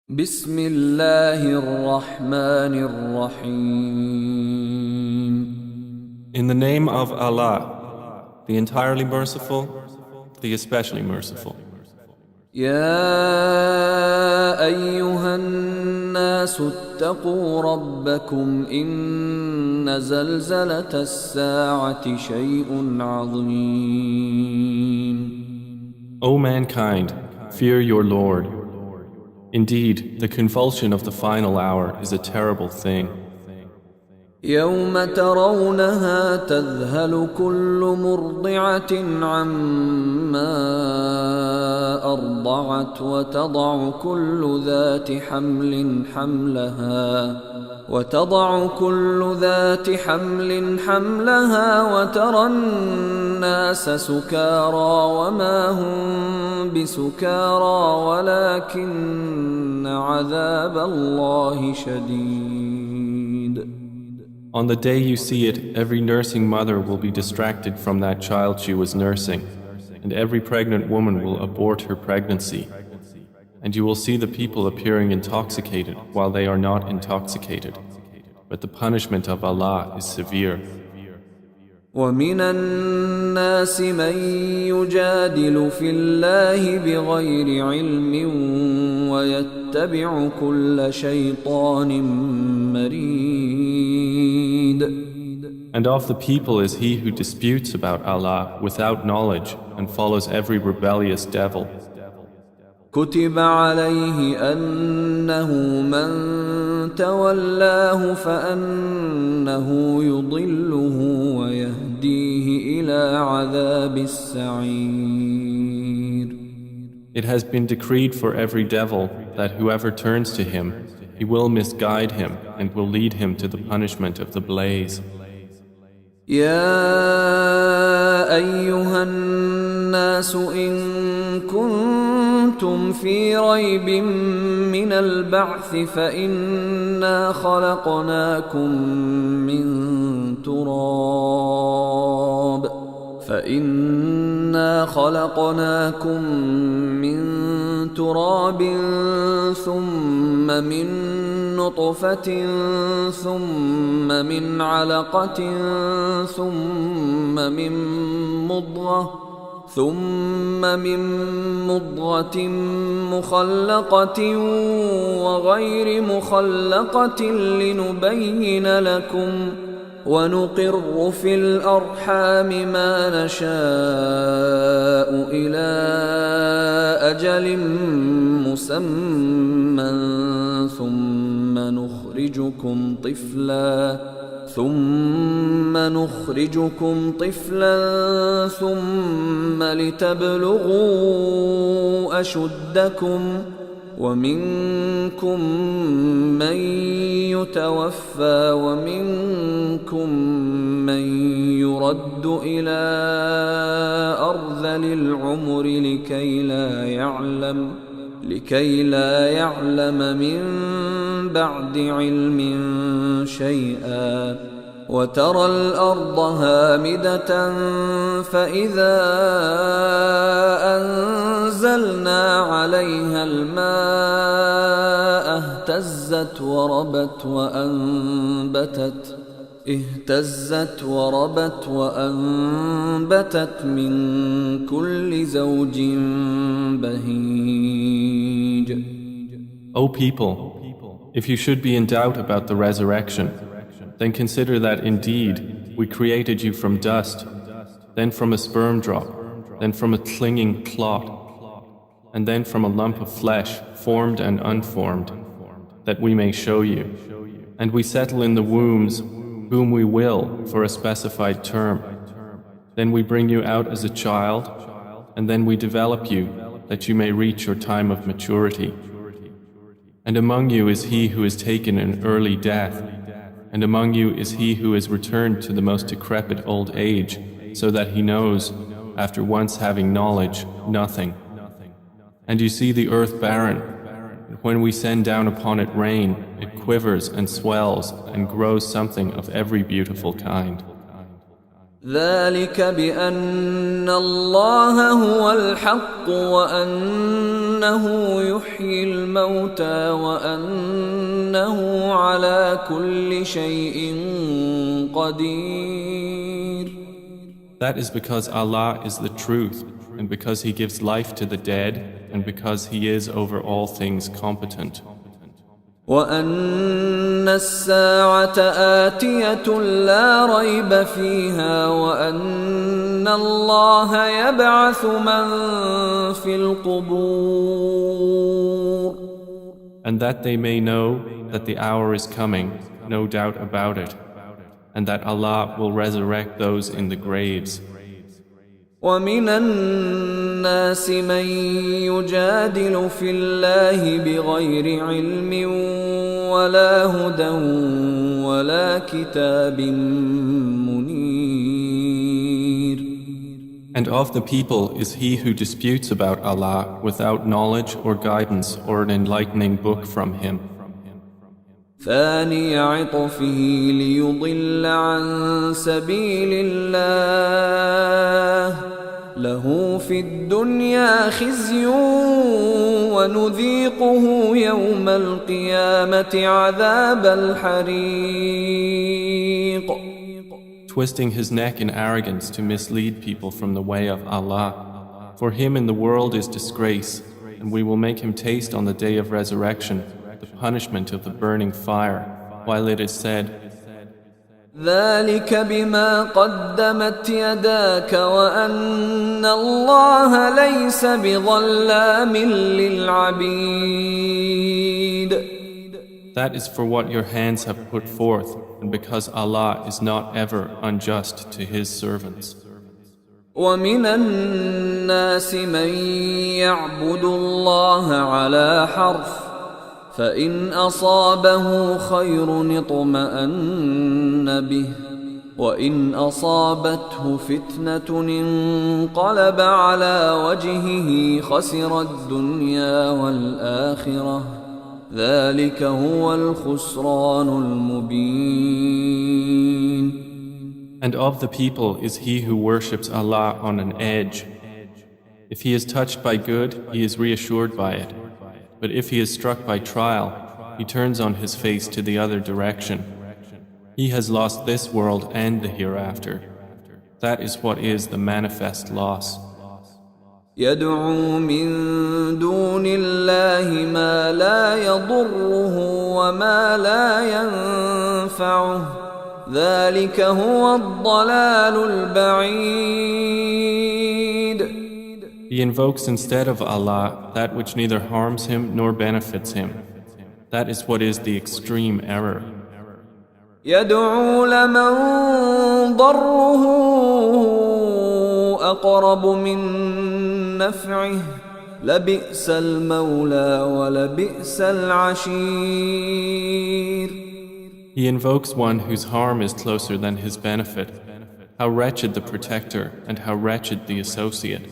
بسم الله الرحمن الرحيم. In the name of Allah, the entirely merciful, the especially merciful. يا أيها الناس اتقوا ربكم إن زلزلة الساعة شيء عظيم. O mankind, fear your Lord. Indeed, the convulsion of the final hour is a terrible thing. يوم ترونها تذهل كل مرضعة عما أرضعت وتضع كل ذات حمل حملها وترى الناس سكارى وما هم بسكارى ولكن عذاب الله شديد. On the day you see it, every nursing mother will be distracted from that child she was nursing, and every pregnant woman will abort her pregnancy. And you will see the people appearing intoxicated while they are not intoxicated. But the punishment of Allah is severe. ومن الناس من يجادل في الله بغير علم ويتبع كل شيطان مريد. And of the people is he who disputes about Allah without knowledge and follows every rebellious devil. كتب عليه أنه من تولاه فأنه يضله ويهديه إلى عذاب السعير. It has been decreed for every devil that whoever turns to him, he will misguide him and will lead him to the punishment of the blaze. يا أيها الناس إن كنتم في ريب من البعث فإنا خلقناكم من تراب ثم من نطفة ثم من علقة ثم من مضغة مخلقة وغير مخلقة لنبين لكم ونقر في الأرحام ما نشاء إلى أجل مسمى ثم نخرجكم طفلا ثم لتبلغوا أشدكم ومنكم من يتوفى ومنكم من يرد إلى أرذل العمر لكي لا يعلم من بعد علم شيئا وترى الأرض هامدة فإذا أنزلنا عليها الماء اهتزت وربت من كل زوج بهيج. O people, if you should be in doubt about the resurrection, then consider that indeed we created you from dust, then from a sperm drop, then from a clinging clot, and then from a lump of flesh, formed and unformed, that we may show you. And we settle in the wombs whom we will for a specified term. Then we bring you out as a child, and then we develop you that you may reach your time of maturity. And among you is he who is taken an early death, and among you is he who is returned to the most decrepit old age, so that he knows, after once having knowledge, nothing. And you see the earth barren, and when we send down upon it rain, it quivers and swells and grows something of every beautiful kind. ذلك بأن الله هو الحق وأنه يحيي الموتى وأنه على كل شيء قدير. That is because Allah is the truth, and because He gives life to the dead, and because He is over all things competent. وأن الساعة آتية لا ريب فيها وأن الله يبعث من في القبور. And that they may know that the hour is coming, no doubt about it, and that Allah will resurrect those in the graves. ومن الناس من يجادل في الله بغير علم ولا هدى ولا كتاب منير. And of the people is he who disputes about Allah without knowledge or guidance or an enlightening book from Him. ثاني عطفه ليضل عن سبيل الله له في الدنيا خزي ونذيقه يوم القيامة عذاب الحريق. Twisting his neck in arrogance to mislead people from the way of Allah. For him in the world is disgrace, and we will make him taste on the day of resurrection the punishment of the burning fire, while it is said, ذلك بما قدمت يداك وأن الله ليس بظلام للعبيد. That is for what your hands have put forth, and because Allah is not ever unjust to His servants. ومن الناس من يعبد الله على حرف فإن أصابه خير اطمأن به وإن أصابته فتنة انقلب على وجهه خسر الدنيا والآخرة ذلك هو الخسران المبين. And of the people is he who worships Allah on an edge. If he is touched by good, he is reassured by it. But if he is struck by trial, he turns on his face to the other direction. He has lost this world and the hereafter. That is what is the manifest loss. يدعو من دون الله ما لا يضره وما لا ينفعه ذلك هو الضلال البعيد. He invokes instead of Allah that which neither harms him nor benefits him. That is what is the extreme error. يدعو لمن ضره أقرب من نفعه لبئس المولى ولبئس العشير. He invokes one whose harm is closer than his benefit. How wretched the protector and how wretched the associate.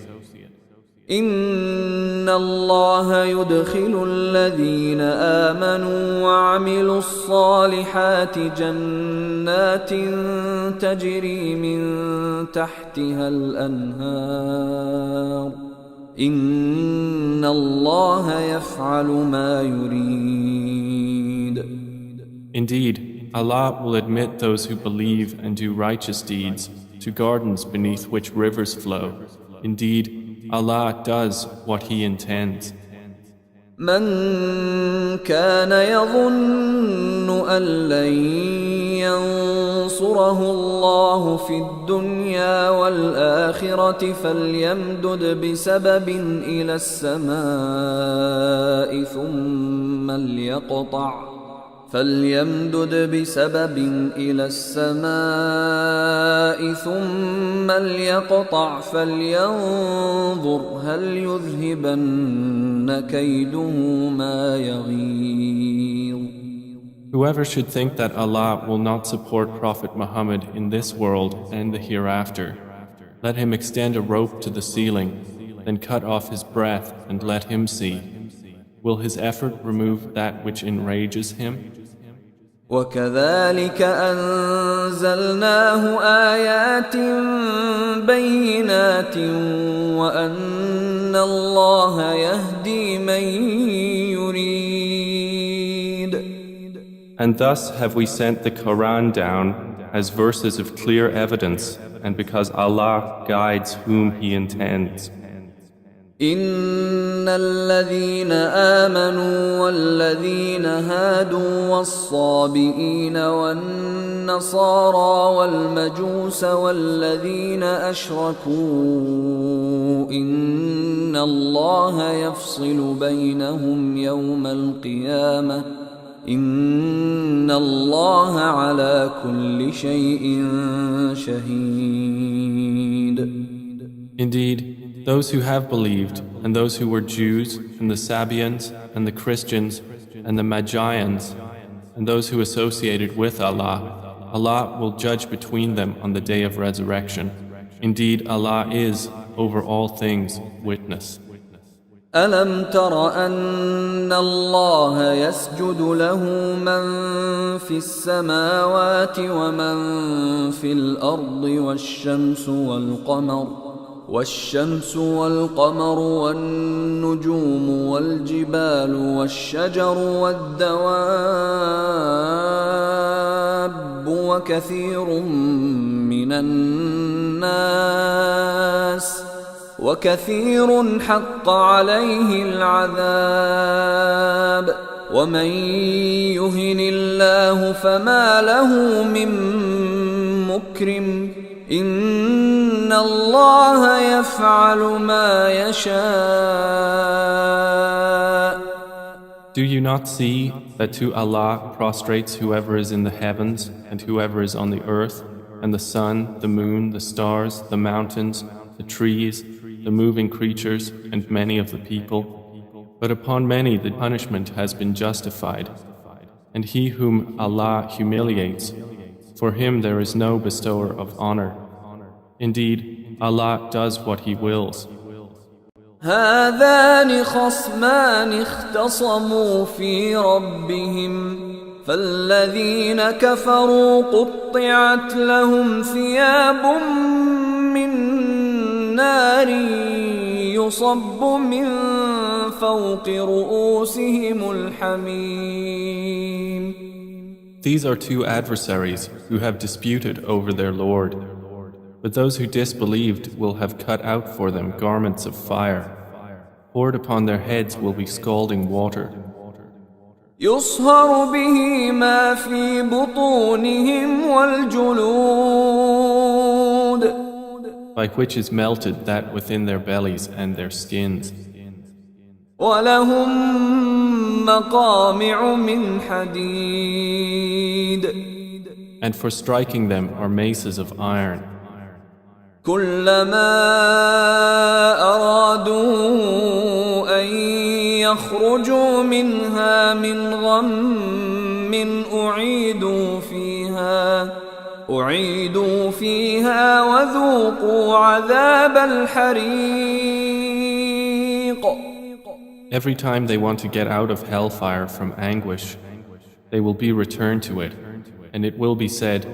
إن الله يدخل الذين آمنوا وعملوا الصالحات جنات تجري من تحتها الأنهار إن الله يفعل ما يريد. Indeed, Allah will admit those who believe and do righteous deeds to gardens beneath which rivers flow. Indeed, Allah does what He intends. من كان يظن أن لن ينصره الله في الدنيا والآخرة فليمدد بسبب إلى السماء ثم ليقطع فلينظر هل يذهبن كيده ما يغيظ. Whoever should think that Allah will not support Prophet Muhammad in this world and the hereafter, let him extend a rope to the ceiling, then cut off his breath and let him see. Will his effort remove that which enrages him? وكذلك أنزلناه آيات بينات وأن الله يهدي من يريد. And thus have we sent the Quran down as verses of clear evidence, and because Allah guides whom He intends. إن الذين آمنوا والذين هادوا والصابئين والنصارى والمجوس والذين أشركوا إن الله يفصل بينهم يوم القيامة إن الله على كل شيء شهيد. Indeed, those who have believed, and those who were Jews, and the Sabians, and the Christians, and the Magians, and those who associated with Allah, Allah will judge between them on the day of resurrection. Indeed, Allah is, over all things, witness. ألم تر أن الله يسجد له من في السماوات ومن في الأرض والشمس والقمر والنجوم والجبال والشجر والدواب وكثير حق عليه العذاب ومن يهن الله فما له من مكرم إن الله يفعل ما يشاء. Do you not see that to Allah prostrates whoever is in the heavens and whoever is on the earth, and the sun, the moon, the stars, the mountains, the trees, the moving creatures, and many of the people? But upon many the punishment has been justified, and he whom Allah humiliates, for him there is no bestower of honor. Indeed, Allah does what He wills. هذان خصمان اختصموا في ربهم فالذين كفروا قطعت لهم ثياب من نار يصب من فوق رؤوسهم الحميم. These are two adversaries who have disputed over their Lord. But those who disbelieved will have cut out for them garments of fire. Poured upon their heads will be scalding water. يصهر به ما في بطونهم والجلود. By which is melted that within their bellies and their skins. ولهم مقامع من حديد. And for striking them are maces of iron. كلما أرادوا أن يخرجوا منها من غم أعيدوا فيها وذوقوا عذاب الحريق. Every time they want to get out of hellfire from anguish, they will be returned to it, and it will be said,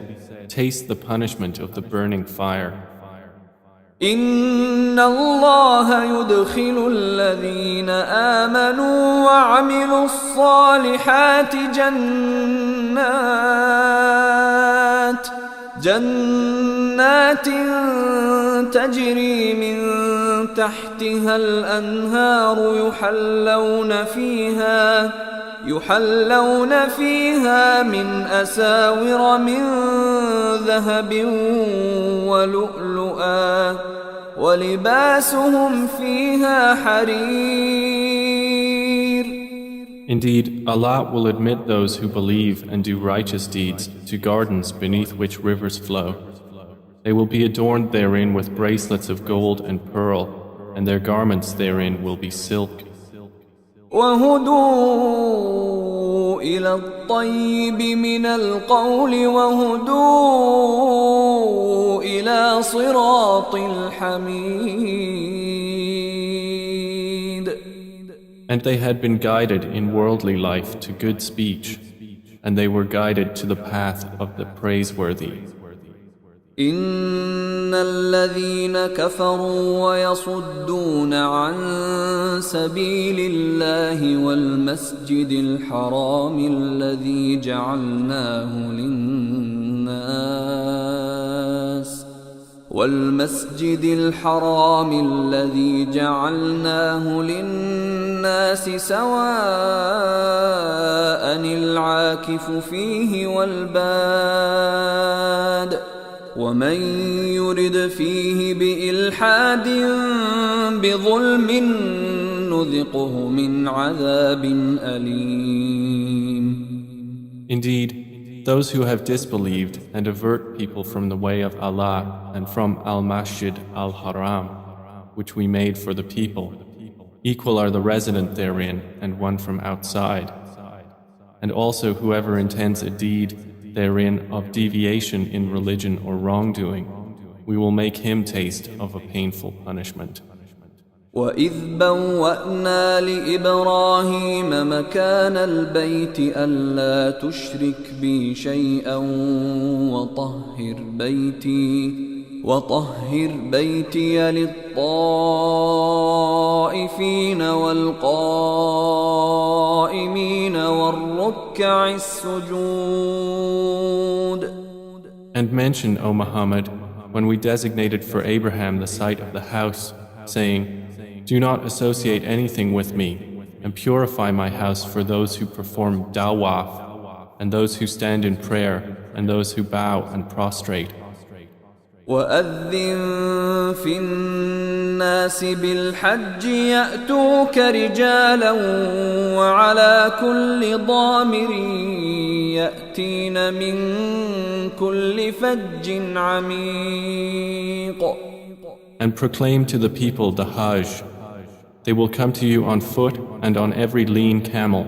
taste the punishment of the burning fire. إن الله يدخل الذين آمنوا وعملوا الصالحات جنات تجري من تحتها الأنهار يحلون فيها من أساور من ذهب ولؤلؤا ولباسهم فيها حرير. Indeed, Allah will admit those who believe and do righteous deeds to gardens beneath which rivers flow. They will be adorned therein with bracelets of gold and pearl, and their garments therein will be silk. وهدوا إلى الطيب من القول وهدوا إلى صراط الحميد. And they had been guided in worldly life to good speech, and they were guided to the path of the praiseworthy. إن الذين كفروا ويصدون عن سبيل الله والمسجد الحرام الذي جعلناه للناس سواء العاكف فيه والباد ومن يرد فيه بإلحاد بظلم نذقه من عذاب أليم. Indeed, those who have disbelieved and avert people from the way of Allah and from Al-Masjid Al-Haram, which we made for the people, equal are the resident therein and one from outside. And also whoever intends a deed therein of deviation in religion or wrongdoing, we will make him taste of a painful punishment. وَإِذْ بَوَّأْنَا لِإِبْرَاهِيمَ مَكَانَ الْبَيْتِ أَلَّا تُشْرِكْ بِي شَيْئًا وَطَهِّرْ بَيْتِيَ لِلطَّائِفِينَ وَالْقَائِمِينَ وَالرُّكَّعِ السُّجُودِ. And mention, O Muhammad, when we designated for Abraham the site of the house, saying, do not associate anything with me, and purify my house for those who perform dawaf, and those who stand in prayer, and those who bow and prostrate. وَأَذِّن فِي النَّاسِ بِالْحَجِّ يَأْتُوكَ رِجَالًا وَعَلَى كُلِّ ضَامِرٍ يَأْتِينَ مِنْ كُلِّ فَجٍّ عَمِيقٍ. And proclaim to the people the Hajj. They will come to you on foot and on every lean camel.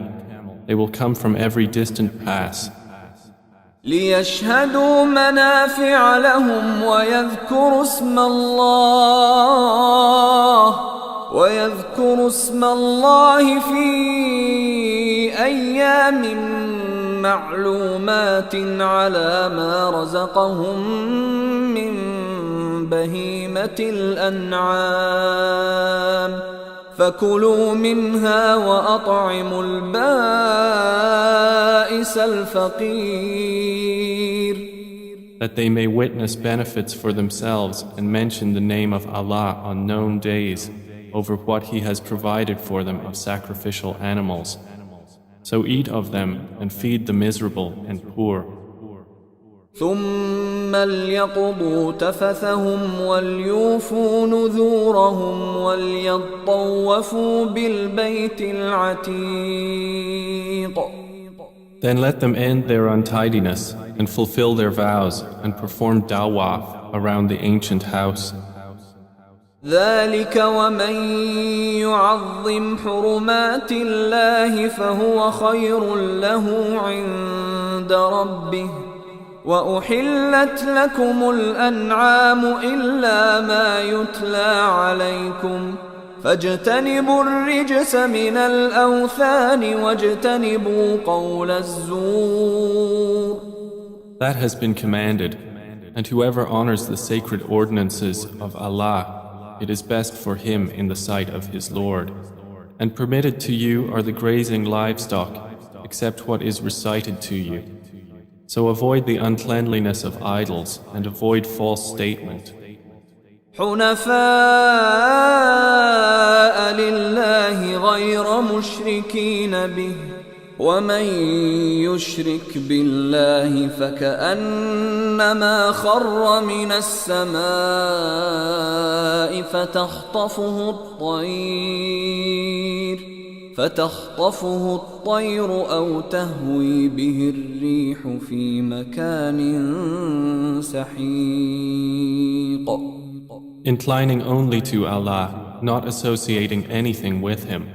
They will come from every distant pass. لِيَشْهَدُوا مَنَافِعَ لَهُمْ وَيَذْكُرُوا اسْمَ الله في أيام معلومات على ما رزقهم من بهيمة الأنعام فكلوا منها وأطعموا البائس الفقير. That they may witness benefits for themselves and mention the name of Allah on known days over what He has provided for them of sacrificial animals. So eat of them and feed the miserable and poor. ثم ليقضوا تفثهم وليوفوا نذورهم وليطوفوا بالبيت العتيق. Then let them end their untidiness and fulfill their vows and perform dawaf around the ancient house. ذلك ومن يعظم حرمات الله فهو خير له عند ربه وأحلت لكم الأنعام إلا ما يتلى عليكم فاجتنبوا الرجس من الأوثان واجتنبوا قول الزور. That has been commanded, and whoever honors the sacred ordinances of Allah, it is best for him in the sight of his Lord. And permitted to you are the grazing livestock, except what is recited to you. So avoid the uncleanliness of idols and avoid false statement. حنفاء لله غير مشركين به ومن يشرك بالله فكأنما خر من السماء فتخطفه الطير أو تهوي به الريح في مكان سحيق. Inclining only to Allah, not associating anything with Him.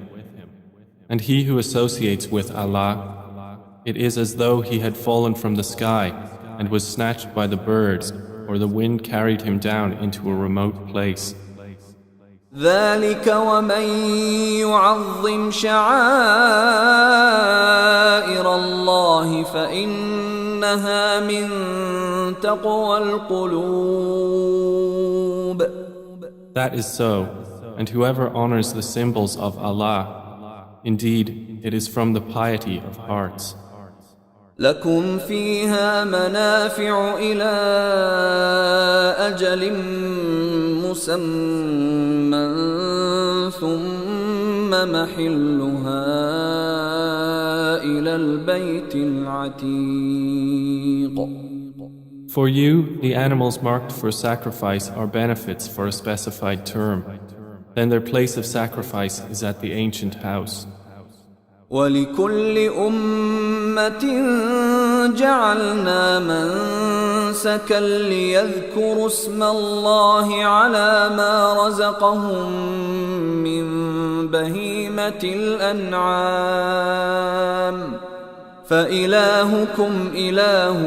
And he who associates with Allah, it is as though he had fallen from the sky and was snatched by the birds, or the wind carried him down into a remote place. ذلك ومن يعظم شعائر شعائر الله فإنها من تقوى القلوب. That is so, and whoever honors the symbols of Allah, indeed, it is from the piety of hearts. لكم فيها منافع إلى أجل مسمى ثم محلها إلى البيت العتيق. For you, the animals marked for sacrifice are benefits for a specified term. Then their place of sacrifice is at the ancient house. ولكل أمة جعلنا منسكا ليذكروا اسم الله على ما رزقهم من بهيمة الأنعام فإلهكم إله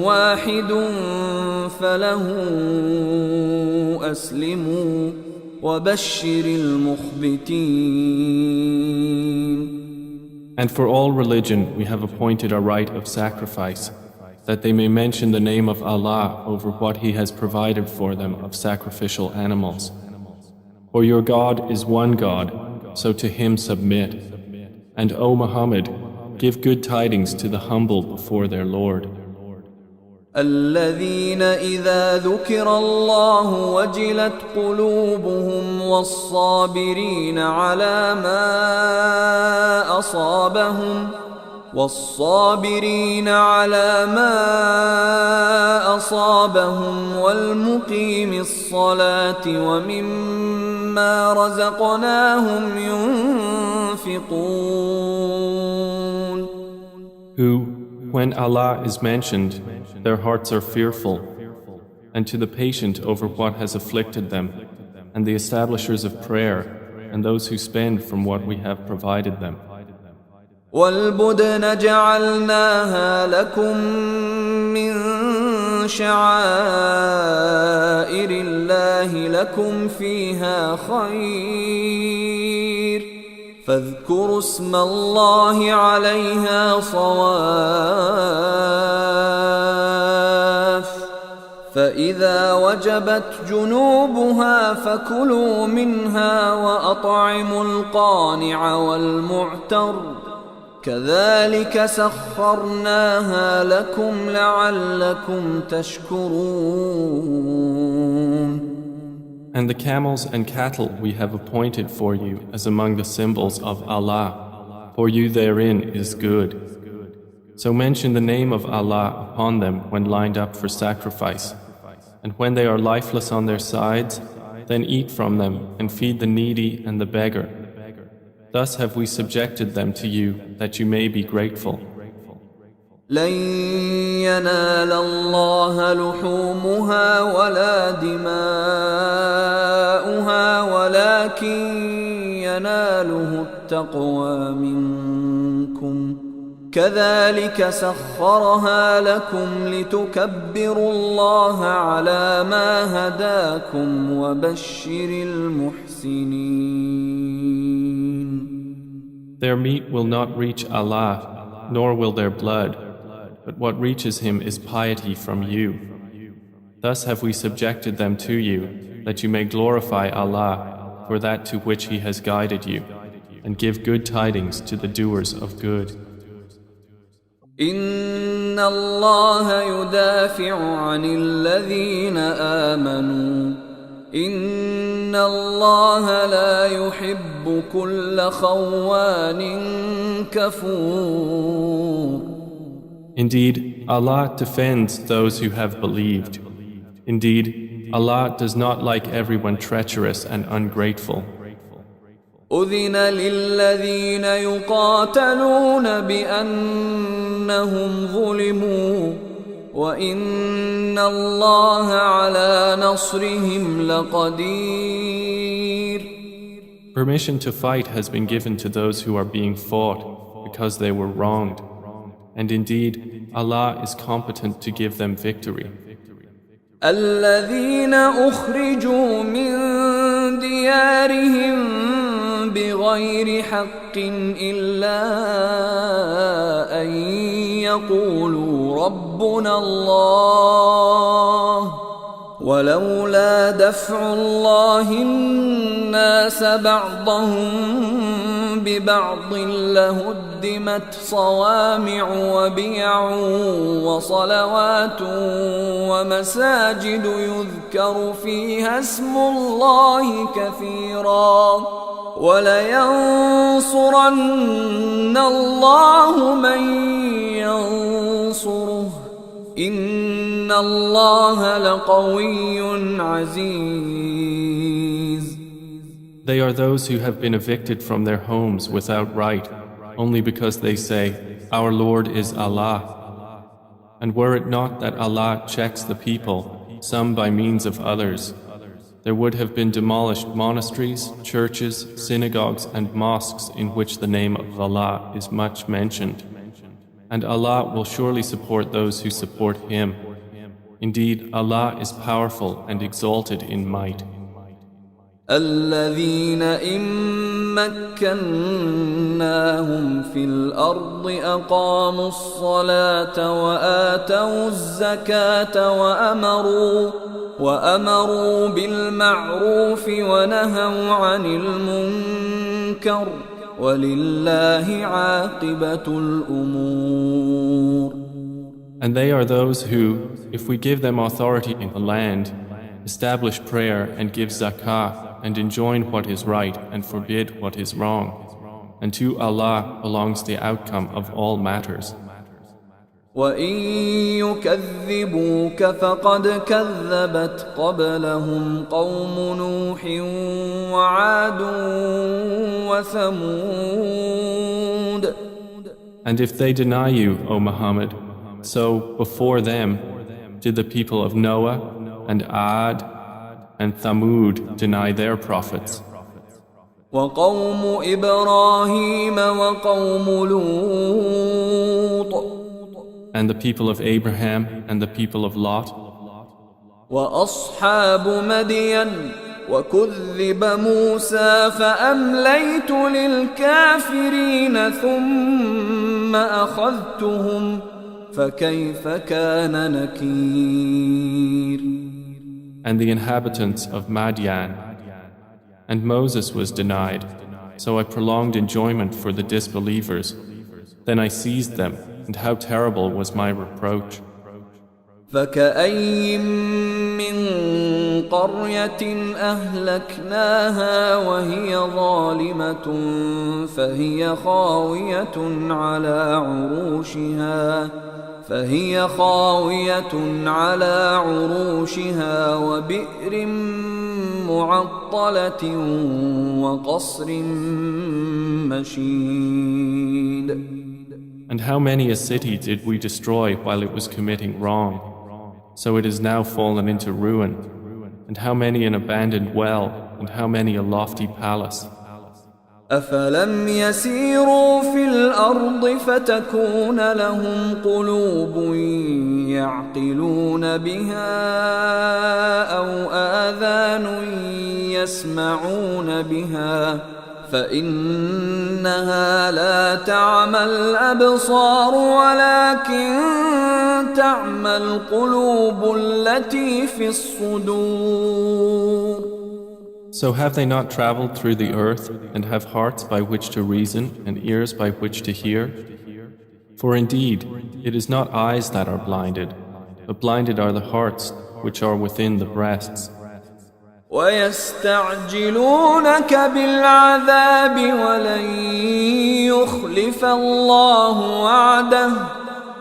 واحد فله أسلموا وبشر المخبتين. And for all religion we have appointed a rite of sacrifice, that they may mention the name of Allah over what He has provided for them of sacrificial animals. For your God is one God, so to Him submit. And O Muhammad, give good tidings to the humble before their Lord. الذين إذا ذكر الله وجلت قلوبهم والصابرين على ما أصابهم والمقيم الصلاة ومما رزقناهم ينفقون. Who, when Allah is mentioned, their hearts are fearful, and to the patient over what has afflicted them, and the establishers of prayer, and those who spend from what we have provided them. وَالْبُدْنَ جَعَلْنَاهَا لَكُم مِّن شَعَائِرِ اللَّهِ لَكُمْ فِيهَا خَيْرٌ فاذكروا اسم الله عليها صواف فإذا وجبت جنوبها فكلوا منها وأطعموا القانع والمعتر كذلك سخرناها لكم لعلكم تشكرون. And the camels and cattle we have appointed for you as among the symbols of Allah. For you therein is good. So mention the name of Allah upon them when lined up for sacrifice. And when they are lifeless on their sides, then eat from them and feed the needy and the beggar. Thus have we subjected them to you that you may be grateful. لن ينال الله لحومها ولا دماؤها ولكن يناله التقوى منكم كذلك سخرها لكم لتكبروا الله على ما هداكم وبشر المحسنين. Their meat will not reach Allah, nor will their blood, but what reaches Him is piety from you. Thus have we subjected them to you, that you may glorify Allah for that to which He has guided you, and give good tidings to the doers of good. إن الله يدافع عن الذين آمنوا إن الله لا يحب كل خوان كفور. Indeed, Allah defends those who have believed. Indeed, Allah does not like everyone treacherous and ungrateful. أذن للذين يقاتلون بأنهم ظلموا وإن الله على نصرهم لقدير. Permission to fight has been given to those who are being fought because they were wronged. And indeed, Allah is competent to give them victory. الذين أخرجوا من ديارهم بغير حق إلا أن يقولوا ربنا الله ولولا دفع الله الناس بعضهم ببعض لهدمت صوامع وبيع وصلوات ومساجد يذكر فيها اسم الله كثيرا ولينصرن الله من ينصره إن الله لقوي عزيز. They are those who have been evicted from their homes without right, only because they say, Our Lord is Allah. And were it not that Allah checks the people, some by means of others, there would have been demolished monasteries, churches, synagogues and mosques in which the name of Allah is much mentioned. And Allah will surely support those who support Him. Indeed, Allah is powerful and exalted in might. الذين إن مكناهم في الأرض أقاموا الصلاة وآتوا الزكاة وأمروا بالمعروف ونهوا عن المنكر ولله عاقبة الأمور. And they are those who, if we give them authority in the land, establish prayer and give zakah and enjoin what is right and forbid what is wrong. And to Allah belongs the outcome of all matters. وَإِن يُكَذِّبُوكَ فَقَدْ كَذَّبَتْ قَبْلَهُمْ قَوْمُ نُوحٍ وَعَادٌ وَثَمُودَ. And if they deny you, O Muhammad, so before them did the people of Noah and Ad and Thamud deny their prophets. وَقَوْمُ إِبْرَاهِيمَ وَقَوْمُ لُوطٍ. And the people of Abraham and the people of Lot. وأصحاب مدين وكذب موسى فأمليت للكافرين ثم أخذتهم فكيف كان نكير. And the inhabitants of Madian. And Moses was denied, so I prolonged enjoyment for the disbelievers. Then I seized them, and how terrible was my reproach. فكأي من قرية أهلكناها وهي ظالمة فهي خاوية على عروشها وبئر معطلة وقصر مشيد. And how many a city did we destroy while it was committing wrong? So it is now fallen into ruin. And how many an abandoned well, and how many a lofty palace. أفلم يسيروا في الأرض فتكون لهم قلوب يعقلون بها أو آذان يسمعون بها فإنها لا تعمى الأبصار ولكن تعمى القلوب التي في الصدور. So have they not traveled through the earth and have hearts by which to reason and ears by which to hear? For indeed, it is not eyes that are blinded, but blinded are the hearts which are within the breasts. وَيَسْتَعْجِلُونَكَ بِالْعَذَابِ وَلَنْ يُخْلِفَ اللَّهُ وَعْدَهُ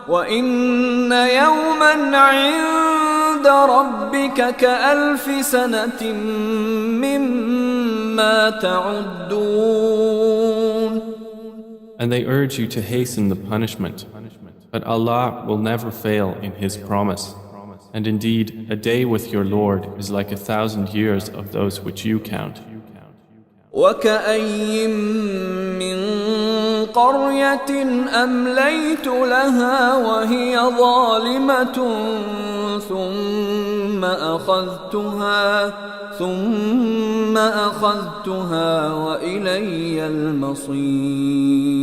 وَإِنَّ يَوْمًا عِندَ رَبِّكَ كَأَلْفِ سَنَةٍ مِّمَّا تَعُدُّونَ. And they urge you to hasten the punishment, but Allah will never fail in His promise. And indeed, a day with your Lord is like 1,000 years of those which you count. وَكَأَيٍّ مِّن قَرْيَةٍ أَمْلَيْتُ لَهَا وَهِيَ ظَالِمَةٌ ثُمَّ ثم أخذتها وإلي المصير.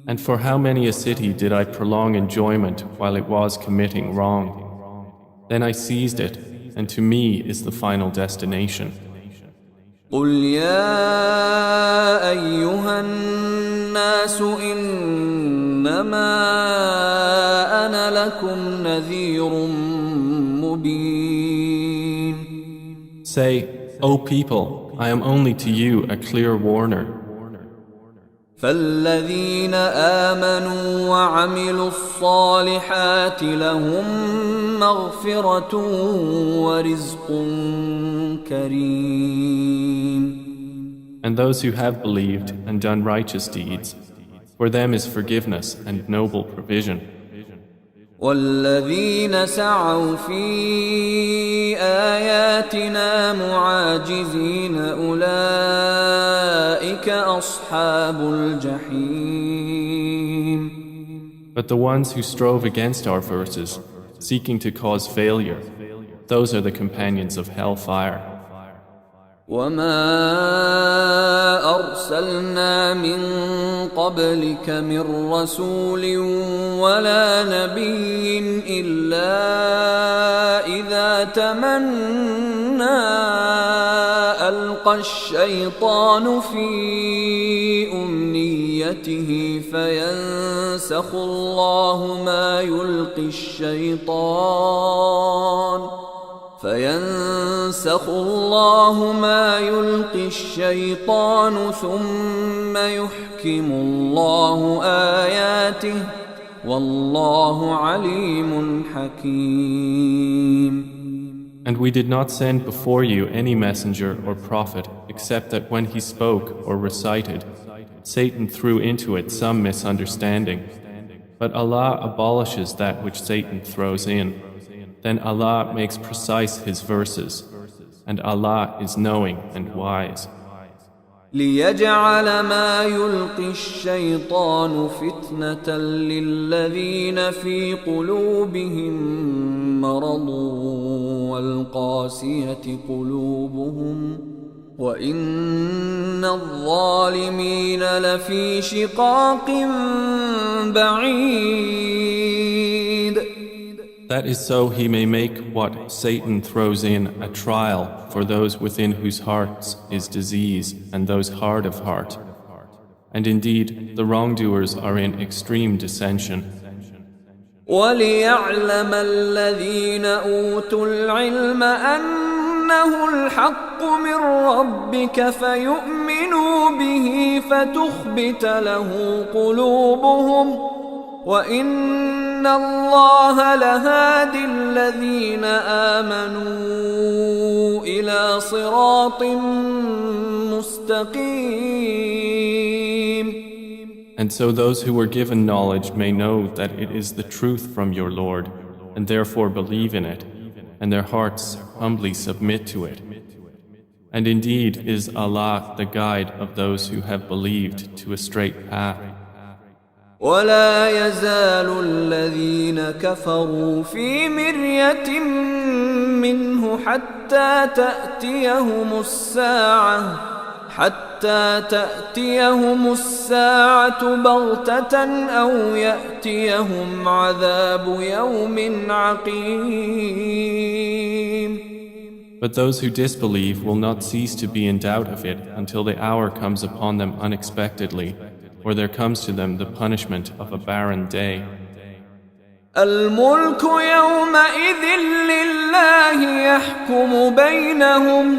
And for how many a city did I prolong enjoyment while it was committing wrong? Then I seized it, and to me is the final destination. قل يا أيها الناس إنما أنا لكم نذير مبين. Say, O people, I am only to you a clear warner. فالذين آمنوا وعملوا الصالحات لهم مغفرة ورزق كريم. And those who have believed and done righteous deeds, for them is forgiveness and noble provision. والذين سعوا في آياتنا معاجزين أولئك أصحاب الجحيم. But the ones who strove against our verses, seeking to cause failure, those are the companions of hellfire. وما أرسلنا من قبلك من رسول ولا نبي إلا إذا تمنى ألقى الشيطان في أمنيته فينسخ الله ما يلقي الشيطان ثم يحكم الله آياته والله عليم حكيم. And we did not send before you any messenger or prophet except that when he spoke or recited, Satan threw into it some misunderstanding. But Allah abolishes that which Satan throws in. Then Allah makes precise His verses, and Allah is knowing and wise. ليجعل ما يلقي الشيطان فتنة للذين في قلوبهم مرض والقاسية قلوبهم وإن الظالمين لفي شقاق بعيد. That is so he may make what Satan throws in a trial for those within whose hearts is disease and those hard of heart. And indeed, the wrongdoers are in extreme dissension. وَلِيَعْلَمَ الَّذِينَ أُوتُوا الْعِلْمَ أَنَّهُ الْحَقُّ مِنْ رَبِّكَ فَيُؤْمِنُوا بِهِ فَتُخْبِتَ لَهُ قُلُوبُهُمْ وَإِنَّ اللَّهَ لَهَادِي الَّذِينَ آمَنُوا إِلَى صِرَاطٍ مُسْتَقِيمٍ. And so those who were given knowledge may know that it is the truth from your Lord, and therefore believe in it, and their hearts humbly submit to it. And indeed is Allah the guide of those who have believed to a straight path. ولا يزال الذين كفروا في مرية منه حتى تأتيهم الساعة بغتة أو يأتيهم عذاب يوم عقيم. But those who disbelieve will not cease to be in doubt of it until the hour comes upon them unexpectedly, or there comes to them the punishment of a barren day. الملك يومئذ لله يحكم بينهم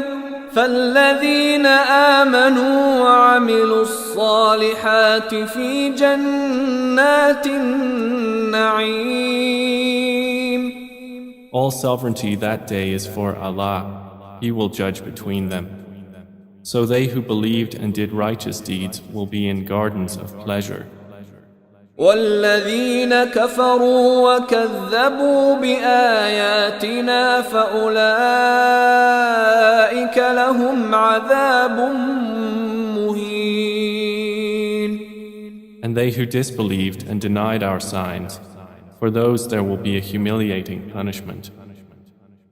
فالذين آمنوا وعملوا الصالحات في جنات النعيم. All sovereignty that day is for Allah. He will judge between them. So they who believed and did righteous deeds will be in gardens of pleasure. والذين كفروا وكذبوا بآياتنا فأولئك لهم عذاب مهين. And they who disbelieved and denied our signs, for those there will be a humiliating punishment.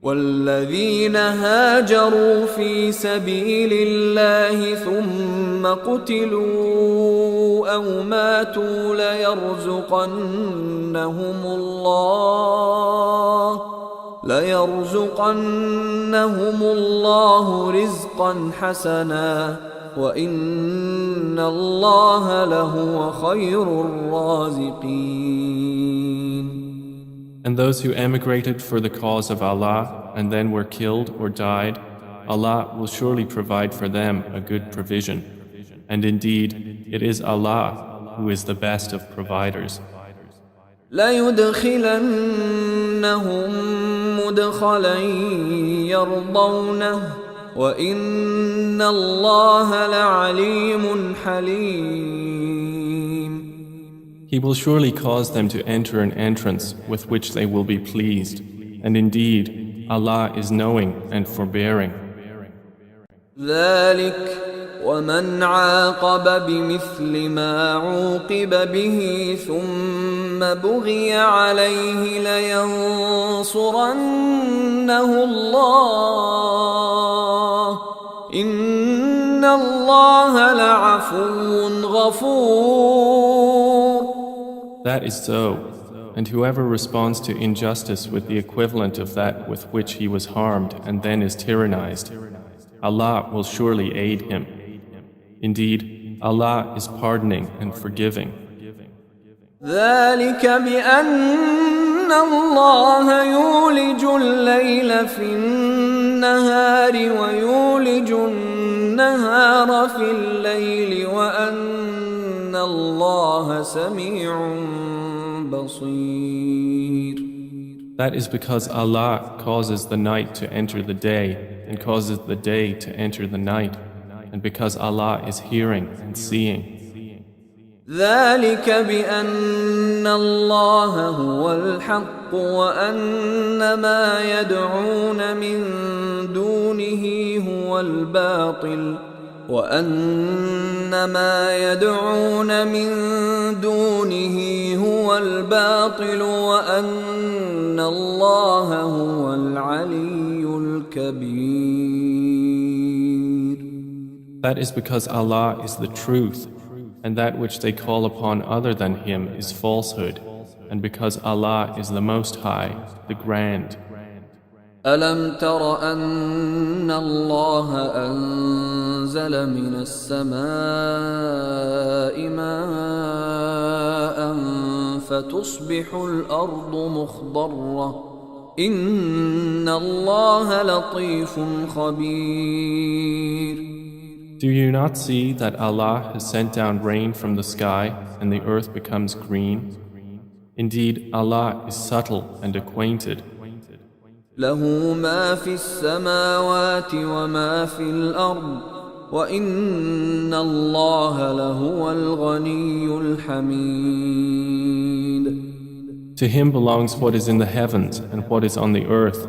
والذين هاجروا في سبيل الله ثم قتلوا أو ماتوا ليرزقنهم الله رزقا حسنا وإن الله لهو خير الرازقين. And those who emigrated for the cause of Allah and then were killed or died, Allah will surely provide for them a good provision. And indeed, it is Allah who is the best of providers. لَيُدْخِلَنَّهُمْ مُدْخَلًا يَرْضَوْنَهُ وَإِنَّ اللَّهَ لَعَلِيمٌ حَلِيمٌ. He will surely cause them to enter an entrance with which they will be pleased. And indeed, Allah is knowing and forbearing. ذلك ومن عاقب بمثل ما عوقب به ثم بغي عليه لينصرنه الله إن الله لعفو غفور. That is so. And whoever responds to injustice with the equivalent of that with which he was harmed and then is tyrannized, Allah will surely aid him. Indeed, Allah is pardoning and forgiving. ذلك بأن الله يولج الليل في النهار ويولج النهار في الليل وأن الله سميع بصير. That is because Allah causes the night to enter the day and causes the day to enter the night, and because Allah is hearing and seeing. ذلك بأن الله هو الحق وأن ما يدعون من دونه هو الباطل وأن ما يدعون من دونه هو الباطل وأن الله هو العلي الكبير. That is because Allah is the truth, and that which they call upon other than Him is falsehood, and because Allah is the Most High, the Grand. ألم تر أن الله أنزل من السماء ماء فتصبح الأرض مخضرة إن الله لطيف خبير. Do you not see that Allah has sent down rain from the sky and the earth becomes green? Indeed, Allah is subtle and acquainted. له ما في السماوات وما في الأرض وإن الله لهو الغني الحميد. To Him belongs what is in the heavens and what is on the earth,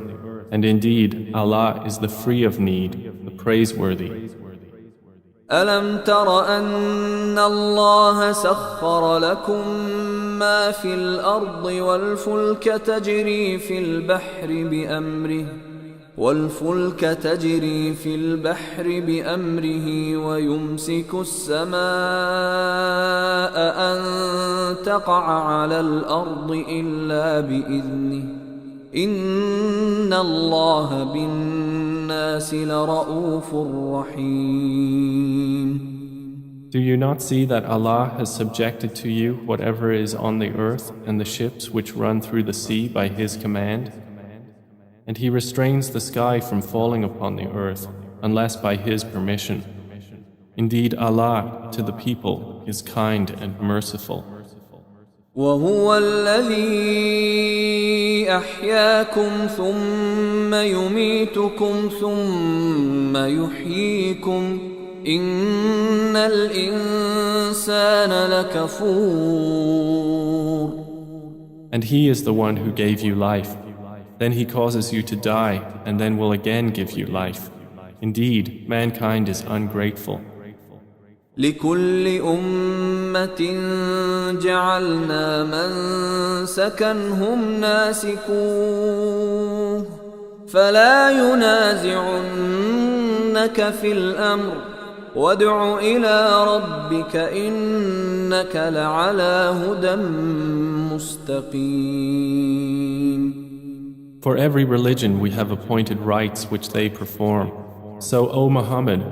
and indeed Allah is the free of need, the praiseworthy. ألم تر أن الله سخر لكم ما في الأرض والفلك تجري في البحر بأمره ويمسك السماء أن تقع على الأرض إلا بإذنه إن الله بالناس لرؤوف رحيم. Do you not see that Allah has subjected to you whatever is on the earth and the ships which run through the sea by His command? And He restrains the sky from falling upon the earth unless by His permission. Indeed, Allah to the people is kind and merciful. وهو الذي أحياكم ثم يميتكم ثم يحييكم إن الإنسان لكفور. And He is the one who gave you life. Then He causes you to die and then will again give you life. Indeed, mankind is ungrateful. لكل أمة جعلنا منسكا هم ناسكوه فلا ينازعنك في الأمر وادع إلى ربك إنك لعلى هدى مستقيم. For every religion we have appointed rites which they perform. So, O Muhammad,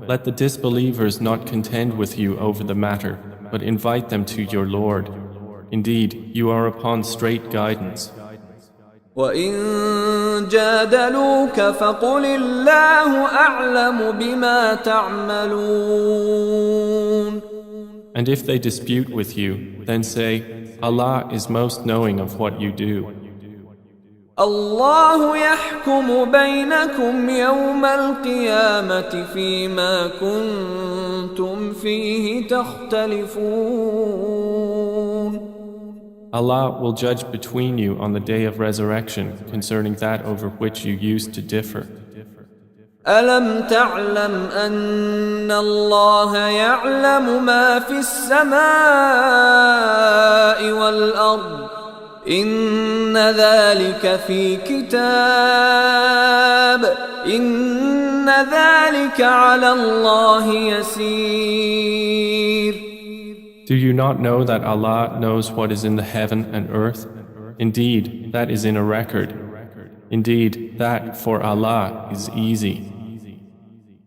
let the disbelievers not contend with you over the matter, but invite them to your Lord. Indeed, you are upon straight guidance. وَإِن جَادَلُوكَ فَقُلِ اللَّهُ أَعْلَمُ بِمَا تَعْمَلُونَ. And if they dispute with you, then say, Allah is most knowing of what you do. الله يحكم بينكم يوم القيامة فيما كنتم فيه تختلفون. Allah will judge between you on the day of resurrection concerning that over which you used to differ. ألم تعلم أن الله يعلم ما في السماء والأرض إن ذلك في كتاب إن ذلك على الله يسير. Do you not know that Allah knows what is in the heaven and earth? Indeed, that is in a record. Indeed, that for Allah is easy.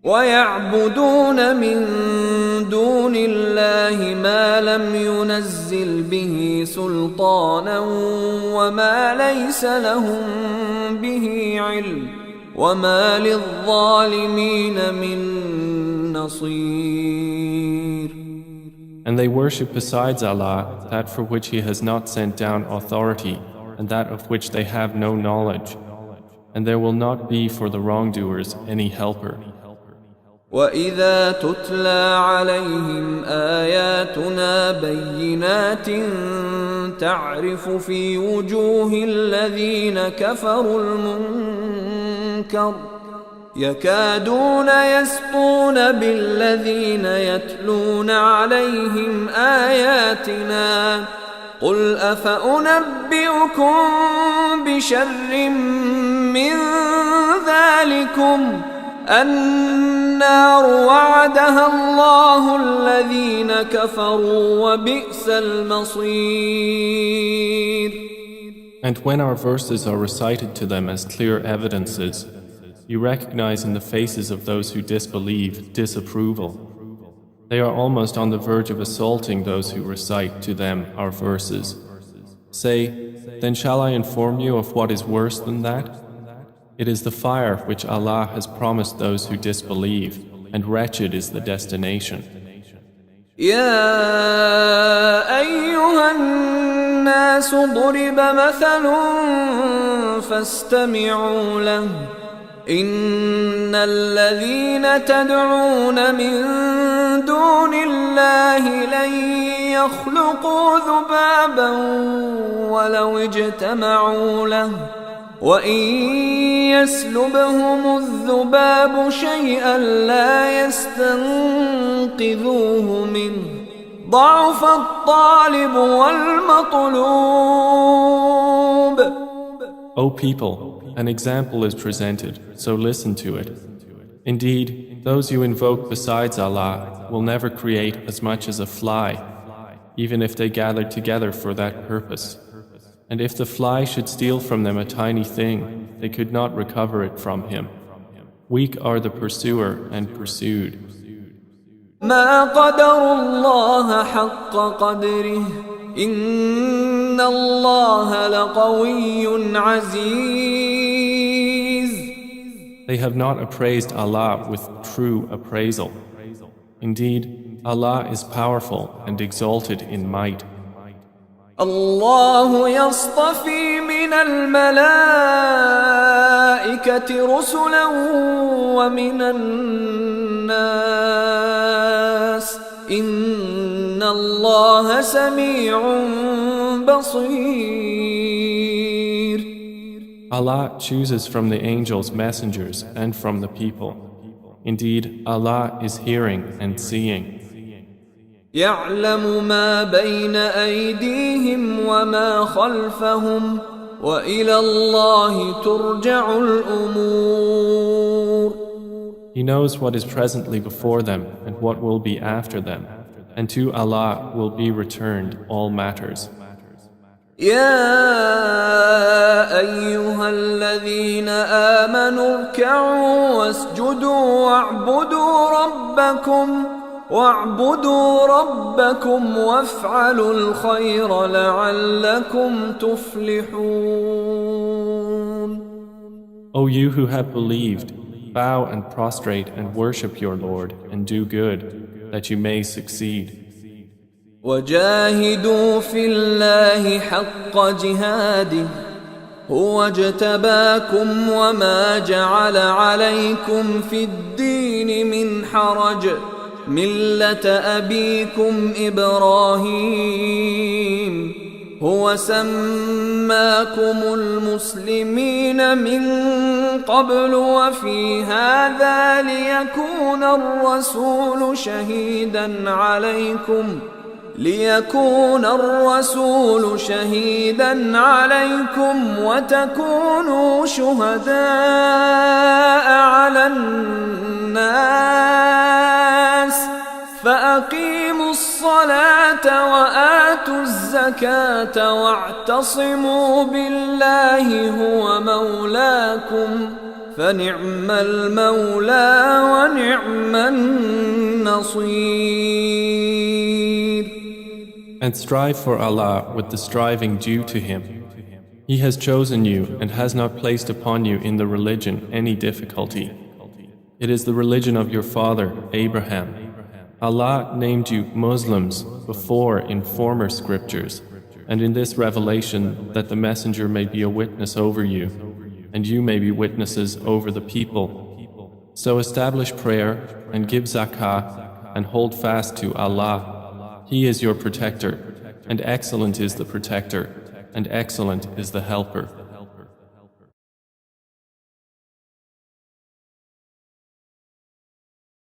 وَيَعْبُدُونَ مِن دُونِ اللَّهِ مَا لَمْ يُنَزِّلْ بِهِ سُلْطَانًا وَمَا لَيْسَ لَهُم بِهِ عِلْمٌ وَمَا لِلظَّالِمِينَ مِن نَّصِيرٍ. And they worship besides Allah that for which He has not sent down authority and that of which they have no knowledge. And there will not be for the wrongdoers any helper. وَإِذَا تُتْلَى عَلَيْهِمْ آيَاتُنَا بَيِّنَاتٍ تَعْرِفُ فِي وُجُوهِ الَّذِينَ كَفَرُوا الْمُنكَرَ يَكَادُونَ يَسْطُونَ بِالَّذِينَ يَتْلُونَ عَلَيْهِمْ آيَاتِنَا قُلْ أَفَأُنَبِّئُكُم بِشَرٍّ مِّن ذَلِكُمْ النار وعدها الله الذين كفروا وبئس المصير. And when our verses are recited to them as clear evidences, you recognize in the faces of those who disbelieve disapproval. They are almost on the verge of assaulting those who recite to them our verses. Say, then shall I inform you of what is worse than that? It is the fire which Allah has promised those who disbelieve, and wretched is the destination. يا أيها الناس ضرب مثل فاستمعوا له إن الذين تدعون من دون الله لن يخلقوا ذبابا ولو اجتمعوا له وَإِن يَسْلُبْهُمُ الذُّبَابُ شَيْئًا لَّا يَسْتَنقِذُوهُ مِنْهُ ضَعُفَ الطَّالِبُ وَالْمَطْلُوبُ. O people, an example is presented, so listen to it. Indeed, those you invoke besides Allah will never create as much as a fly, even if they gather together for that purpose. And if the fly should steal from them a tiny thing, they could not recover it from him. Weak are the pursuer and pursued. ما قدر الله حق قدره إن الله لقوي عزيز. They have not appraised Allah with true appraisal. Indeed, Allah is powerful and exalted in might. الله يصطفي من الملائكة رسلا ومن الناس إن الله سميع بصير. Allah chooses from the angels messengers and from the people. Indeed, Allah is hearing and seeing. يعلم ما بين أيديهم وما خلفهم وإلى الله ترجع الأمور. He knows what is presently before them and what will be after them, and to Allah will be returned all matters. يا أيها الذين آمنوا اركعوا واسجدوا واعبدوا ربكم وافعلوا الخير لعلكم تفلحون. O you who have believed, bow and prostrate and worship your Lord and do good, that you may succeed. وجاهدوا في الله حق جهاده هو اجتباكم وما جعل عليكم في الدين من حرج ملة أبيكم إبراهيم هو سماكم المسلمين من قبل وفي هذا ليكون الرسول شهيدا عليكم وتكونوا شهداء على الناس فأقيموا الصلاة وآتوا الزكاة واعتصموا بالله هو مولاكم فنعم المولى ونعم النصير. And strive for Allah with the striving due to Him. He has chosen you and has not placed upon you in the religion any difficulty. It is the religion of your father, Abraham. Allah named you Muslims before in former scriptures, and in this revelation that the Messenger may be a witness over you, and you may be witnesses over the people. So establish prayer and give zakah and hold fast to Allah. He is your protector, and excellent is the protector, and excellent is the helper.